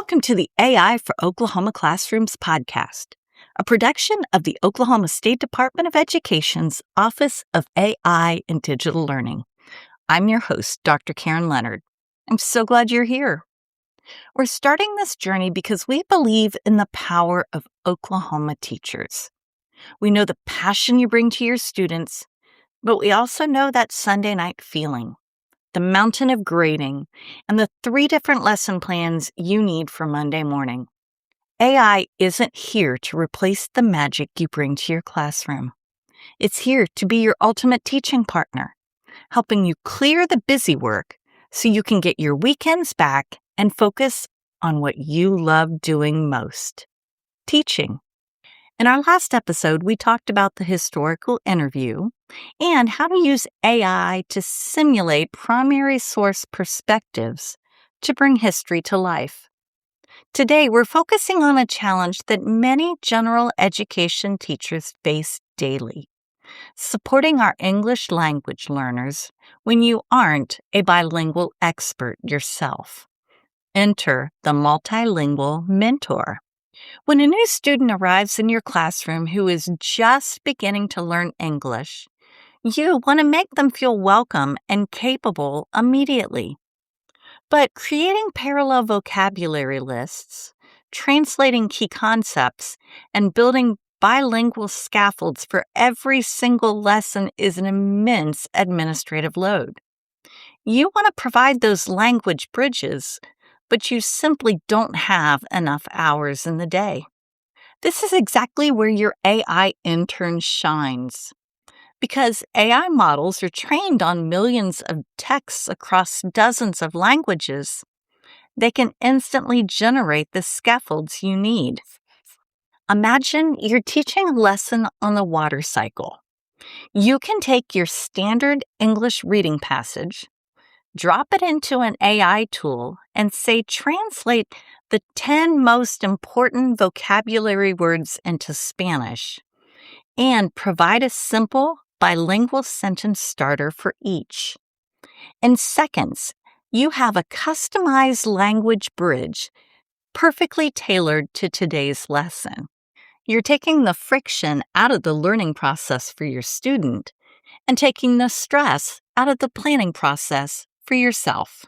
Welcome to the AI for Oklahoma Classrooms podcast, a production of the Oklahoma State Department of Education's Office of AI and Digital Learning. I'm your host, Dr. Karen Leonard. I'm so glad you're here. We're starting this journey because we believe in the power of Oklahoma teachers. We know the passion you bring to your students, but we also know that Sunday night feeling, the mountain of grading, and the 3 different lesson plans you need for Monday morning. AI isn't here to replace the magic you bring to your classroom. It's here to be your ultimate teaching partner, helping you clear the busy work so you can get your weekends back and focus on what you love doing most, teaching. In our last episode, we talked about the historical interview and how to use AI to simulate primary source perspectives to bring history to life. Today, we're focusing on a challenge that many general education teachers face daily: supporting our English language learners when you aren't a bilingual expert yourself. Enter the Multilingual Mentor. When a new student arrives in your classroom who is just beginning to learn English, you want to make them feel welcome and capable immediately. But creating parallel vocabulary lists, translating key concepts, and building bilingual scaffolds for every single lesson is an immense administrative load. You want to provide those language bridges, but you simply don't have enough hours in the day. This is exactly where your AI intern shines. Because AI models are trained on millions of texts across dozens of languages, they can instantly generate the scaffolds you need. Imagine you're teaching a lesson on the water cycle. You can take your standard English reading passage, drop it into an AI tool, and say, translate the 10 most important vocabulary words into Spanish, and provide a simple bilingual sentence starter for each. In seconds, you have a customized language bridge perfectly tailored to today's lesson. You're taking the friction out of the learning process for your student and taking the stress out of the planning process for yourself.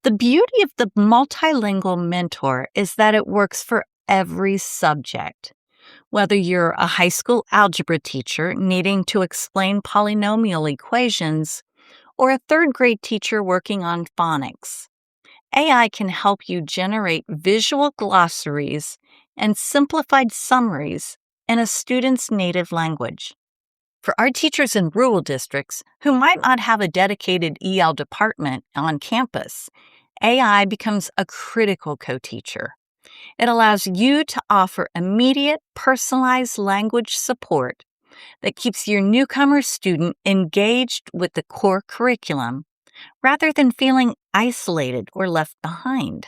The beauty of the Multilingual Mentor is that it works for every subject. Whether you're a high school algebra teacher needing to explain polynomial equations or a 3rd grade teacher working on phonics, AI can help you generate visual glossaries and simplified summaries in a student's native language. For our teachers in rural districts who might not have a dedicated EL department on campus, AI becomes a critical co-teacher. It allows you to offer immediate, personalized language support that keeps your newcomer student engaged with the core curriculum rather than feeling isolated or left behind.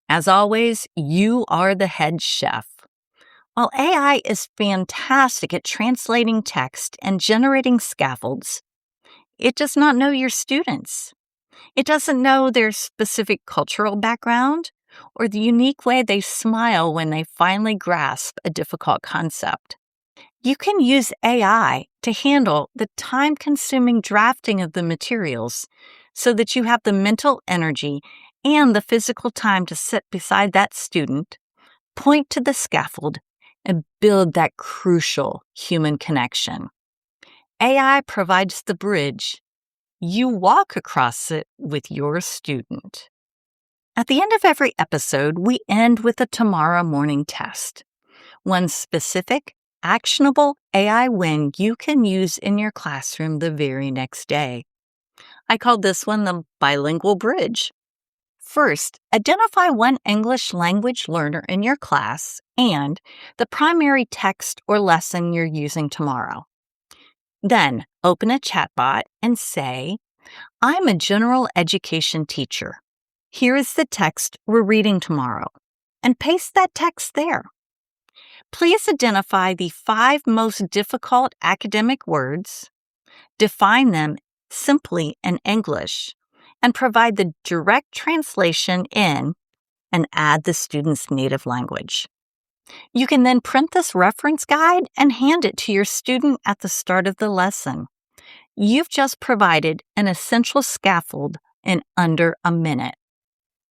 As always, you are the head chef. While AI is fantastic at translating text and generating scaffolds, it does not know your students. It doesn't know their specific cultural background or the unique way they smile when they finally grasp a difficult concept. You can use AI to handle the time-consuming drafting of the materials so that you have the mental energy and the physical time to sit beside that student, point to the scaffold, and build that crucial human connection. AI provides the bridge. You walk across it with your student. At the end of every episode, we end with a tomorrow morning test. One specific, actionable AI win you can use in your classroom the very next day. I called this one the bilingual bridge. First, identify one English language learner in your class and the primary text or lesson you're using tomorrow. Then, open a chatbot and say, I'm a general education teacher. Here is the text we're reading tomorrow, and paste that text there. Please identify the 5 most difficult academic words, define them simply in English, and provide the direct translation in and add the student's native language. You can then print this reference guide and hand it to your student at the start of the lesson. You've just provided an essential scaffold in under a minute.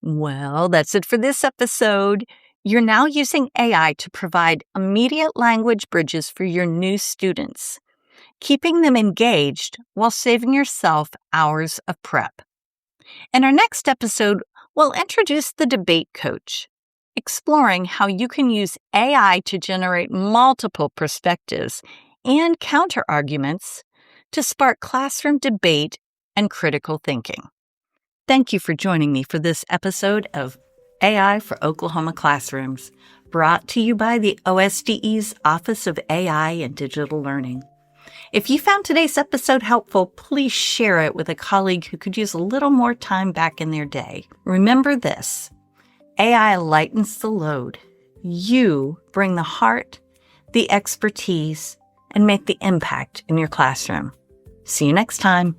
Well, that's it for this episode. You're now using AI to provide immediate language bridges for your new students, keeping them engaged while saving yourself hours of prep. In our next episode, we'll introduce the debate coach, exploring how you can use AI to generate multiple perspectives and counter-arguments to spark classroom debate and critical thinking. Thank you for joining me for this episode of AI for Oklahoma Classrooms, brought to you by the OSDE's Office of AI and Digital Learning. If you found today's episode helpful, please share it with a colleague who could use a little more time back in their day. Remember this: AI lightens the load. You bring the heart, the expertise, and make the impact in your classroom. See you next time.